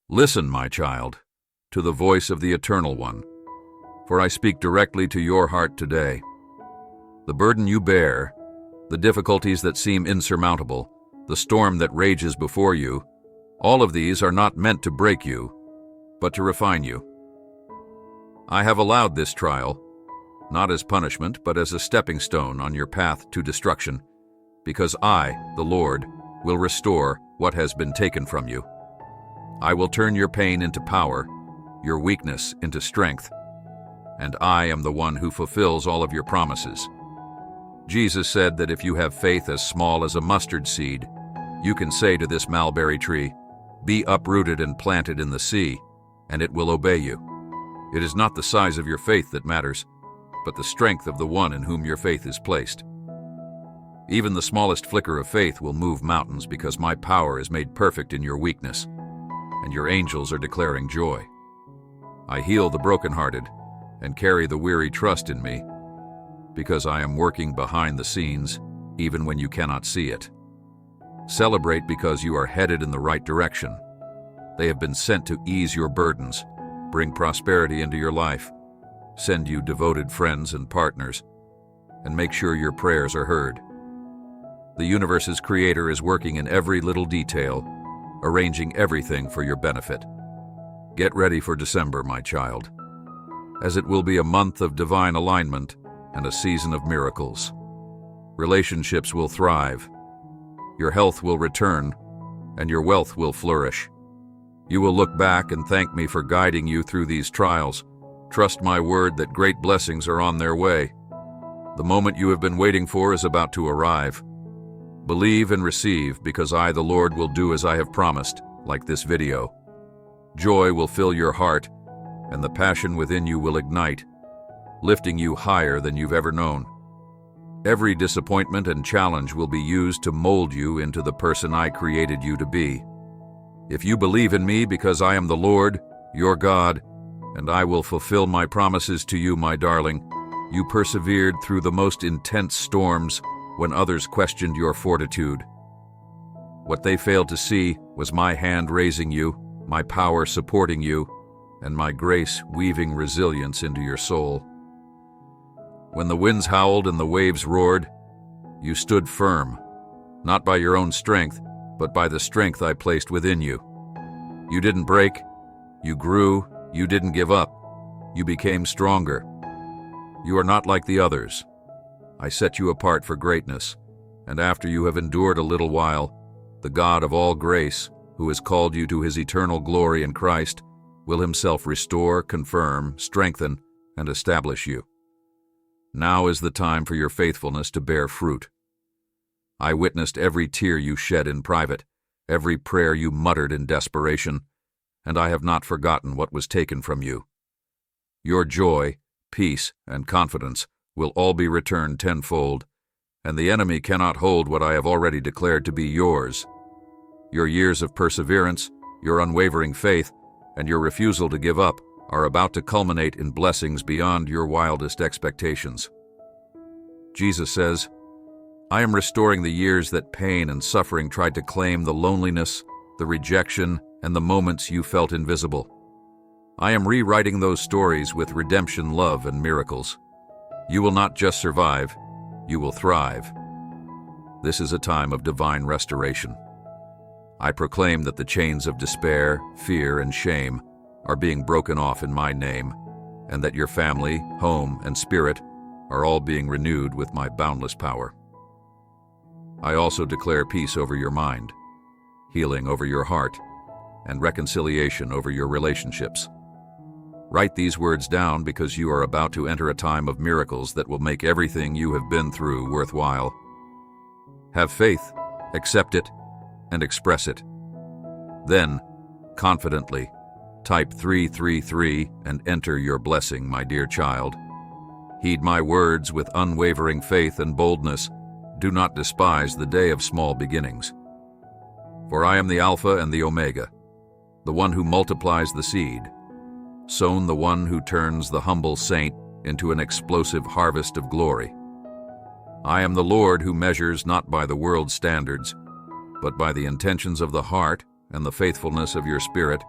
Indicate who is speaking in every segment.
Speaker 1: Listen, my child, to the voice of the Eternal One, for I speak directly to your heart today. The burden you bear, the difficulties that seem insurmountable, the storm that rages before you, all of these are not meant to break you, but to refine you. I have allowed this trial, not as punishment, but as a stepping stone on your path to destruction, because I, the Lord, will restore what has been taken from you. I will turn your pain into power, your weakness into strength, and I am the one who fulfills all of your promises. Jesus said that if you have faith as small as a mustard seed, you can say to this mulberry tree, "Be uprooted and planted in the sea," and it will obey you. It is not the size of your faith that matters, but the strength of the one in whom your faith is placed. Even the smallest flicker of faith will move mountains because my power is made perfect in your weakness, and your angels are declaring joy. I heal the brokenhearted and carry the weary trust in me, because I am working behind the scenes, even when you cannot see it. Celebrate because you are headed in the right direction. They have been sent to ease your burdens, bring prosperity into your life, send you devoted friends and partners, and make sure your prayers are heard. The universe's creator is working in every little detail, arranging everything for your benefit. Get ready for December, my child, as it will be a month of divine alignment and a season of miracles. Relationships will thrive, your health will return, and your wealth will flourish. You will look back and thank me for guiding you through these trials. Trust my word that great blessings are on their way. The moment you have been waiting for is about to arrive. Believe and receive, because I, the Lord, will do as I have promised, like this video. Joy will fill your heart, and the passion within you will ignite, lifting you higher than you've ever known. Every disappointment and challenge will be used to mold you into the person I created you to be. If you believe in me because I am the Lord, your God, and I will fulfill my promises to you, my darling, you persevered through the most intense storms when others questioned your fortitude. What they failed to see was my hand raising you, my power supporting you, and my grace weaving resilience into your soul. When the winds howled and the waves roared, you stood firm, not by your own strength, but by the strength I placed within you. You didn't break, you grew, you didn't give up, you became stronger. You are not like the others. I set you apart for greatness, and after you have endured a little while, the God of all grace, who has called you to his eternal glory in Christ, will himself restore, confirm, strengthen, and establish you. Now is the time for your faithfulness to bear fruit. I witnessed every tear you shed in private, every prayer you muttered in desperation, and I have not forgotten what was taken from you. Your joy, peace, and confidence will all be returned tenfold, and the enemy cannot hold what I have already declared to be yours. Your years of perseverance, your unwavering faith, and your refusal to give up are about to culminate in blessings beyond your wildest expectations. Jesus says, I am restoring the years that pain and suffering tried to claim, the loneliness, the rejection, and the moments you felt invisible. I am rewriting those stories with redemption, love, and miracles. You will not just survive, you will thrive. This is a time of divine restoration. I proclaim that the chains of despair, fear, and shame are being broken off in my name, and that your family, home, and spirit are all being renewed with my boundless power. I also declare peace over your mind, healing over your heart, and reconciliation over your relationships. Write these words down, because you are about to enter a time of miracles that will make everything you have been through worthwhile. Have faith, accept it, and express it. Then, confidently, type 333 and enter your blessing, my dear child. Heed my words with unwavering faith and boldness. Do not despise the day of small beginnings. For I am the Alpha and the Omega, the one who multiplies the seed, sown the one who turns the humble saint into an explosive harvest of glory. I am the Lord who measures not by the world's standards, but by the intentions of the heart and the faithfulness of your spirit,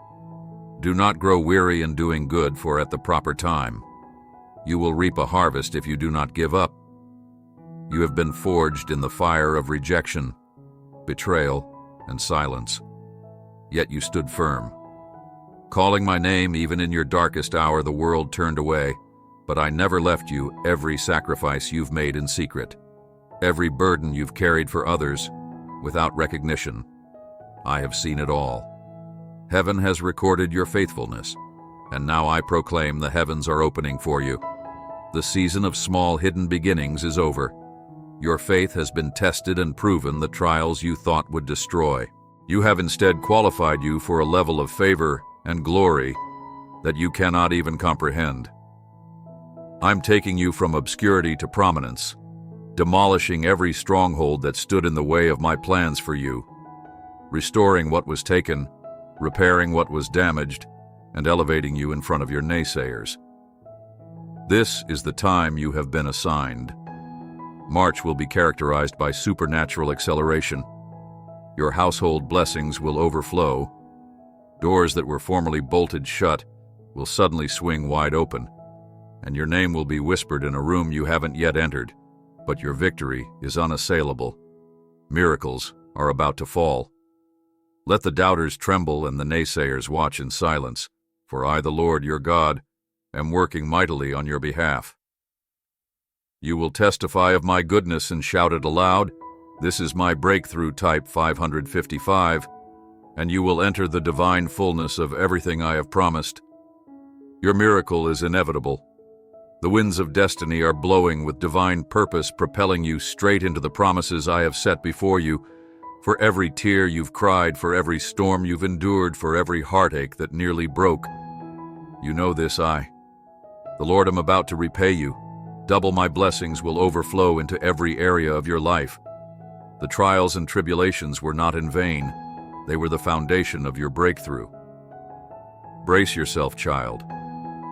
Speaker 1: Do not grow weary in doing good, for at the proper time you will reap a harvest if you do not give up. You have been forged in the fire of rejection, betrayal, and silence. Yet you stood firm. Calling my name even in your darkest hour, the world turned away, but I never left you. Every sacrifice you've made in secret, every burden you've carried for others without recognition, I have seen it all. Heaven has recorded your faithfulness, and now I proclaim the heavens are opening for you. The season of small hidden beginnings is over. Your faith has been tested and proven. The trials you thought would destroy you have instead qualified you for a level of favor and glory that you cannot even comprehend. I'm taking you from obscurity to prominence, demolishing every stronghold that stood in the way of my plans for you, restoring what was taken, repairing what was damaged, and elevating you in front of your naysayers. This is the time you have been assigned. March will be characterized by supernatural acceleration. Your household blessings will overflow. Doors that were formerly bolted shut will suddenly swing wide open, and your name will be whispered in a room you haven't yet entered, but your victory is unassailable. Miracles are about to fall. Let the doubters tremble and the naysayers watch in silence, for I, the Lord your God, am working mightily on your behalf. You will testify of my goodness and shout it aloud. This is my breakthrough, type 555, and you will enter the divine fullness of everything I have promised. Your miracle is inevitable. The winds of destiny are blowing with divine purpose, propelling you straight into the promises I have set before you. For every tear you've cried, for every storm you've endured, for every heartache that nearly broke, you know this, the Lord, am about to repay you. Double my blessings will overflow into every area of your life. The trials and tribulations were not in vain. They were the foundation of your breakthrough. Brace yourself, child,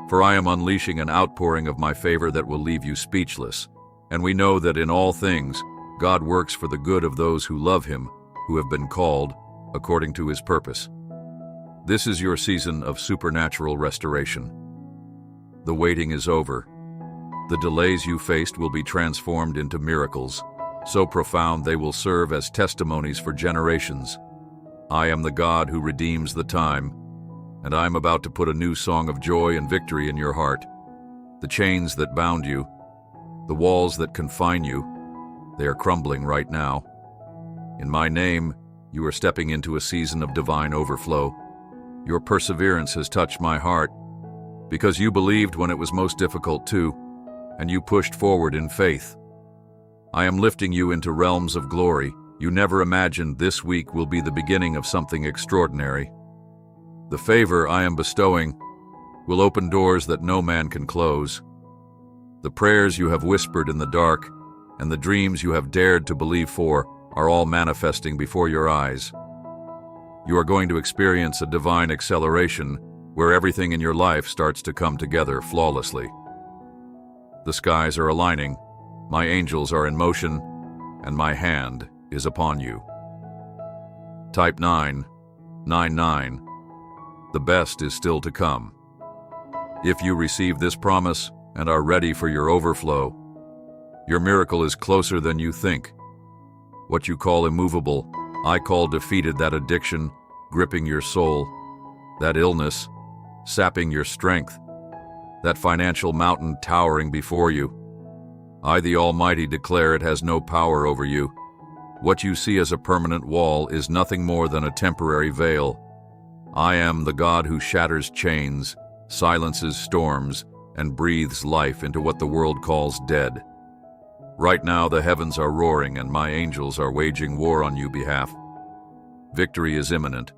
Speaker 1: for I am unleashing an outpouring of my favor that will leave you speechless. And we know that in all things, God works for the good of those who love Him, who have been called according to His purpose. This is your season of supernatural restoration. The waiting is over. The delays you faced will be transformed into miracles, so profound they will serve as testimonies for generations. I am the God who redeems the time, and I am about to put a new song of joy and victory in your heart. The chains that bound you, the walls that confine you, they are crumbling right now. In my name, you are stepping into a season of divine overflow. Your perseverance has touched my heart, because you believed when it was most difficult too, and you pushed forward in faith. I am lifting you into realms of glory you never imagined. This week will be the beginning of something extraordinary. The favor I am bestowing will open doors that no man can close. The prayers you have whispered in the dark and the dreams you have dared to believe for are all manifesting before your eyes. You are going to experience a divine acceleration where everything in your life starts to come together flawlessly. The skies are aligning, my angels are in motion, and my hand is upon you. Type 999. The best is still to come. If you receive this promise and are ready for your overflow, your miracle is closer than you think. What you call immovable, I call defeated. That addiction gripping your soul, that illness sapping your strength, that financial mountain towering before you, I, the Almighty, declare it has no power over you. What you see as a permanent wall is nothing more than a temporary veil. I am the God who shatters chains, silences storms, and breathes life into what the world calls dead. Right now the heavens are roaring and my angels are waging war on your behalf. Victory is imminent,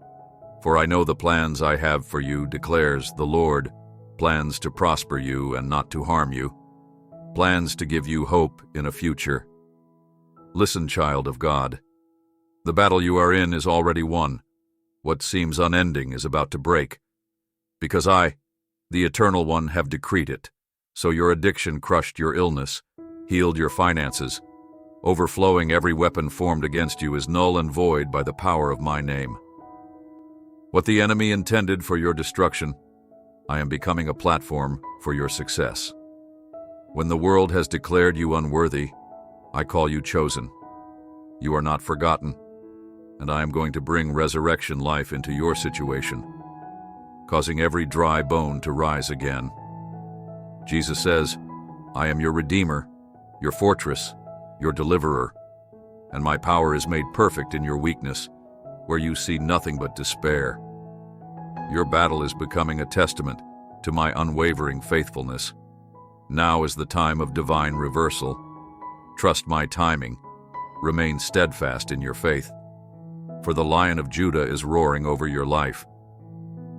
Speaker 1: for I know the plans I have for you, declares the Lord, plans to prosper you and not to harm you, plans to give you hope in a future. Listen, child of God. The battle you are in is already won. What seems unending is about to break, because I, the Eternal One, have decreed it. So your addiction crushed your illness, healed your finances. Overflowing every weapon formed against you is null and void by the power of my name. What the enemy intended for your destruction, I am becoming a platform for your success. When the world has declared you unworthy, I call you chosen. You are not forgotten, and I am going to bring resurrection life into your situation, causing every dry bone to rise again. Jesus says, I am your Redeemer, your fortress, your deliverer, and my power is made perfect in your weakness, where you see nothing but despair. Your battle is becoming a testament to my unwavering faithfulness. Now is the time of divine reversal. Trust my timing. Remain steadfast in your faith. For the Lion of Judah is roaring over your life.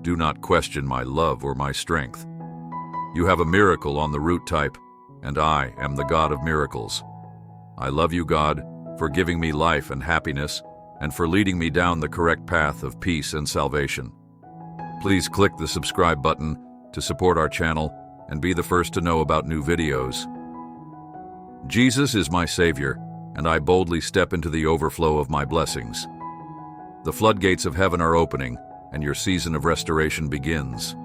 Speaker 1: Do not question my love or my strength. You have a miracle on the root type, and I am the God of miracles. I love you, God, for giving me life and happiness, and for leading me down the correct path of peace and salvation. Please click the subscribe button to support our channel and be the first to know about new videos. Jesus is my Savior, and I boldly step into the overflow of my blessings. The floodgates of heaven are opening, and your season of restoration begins.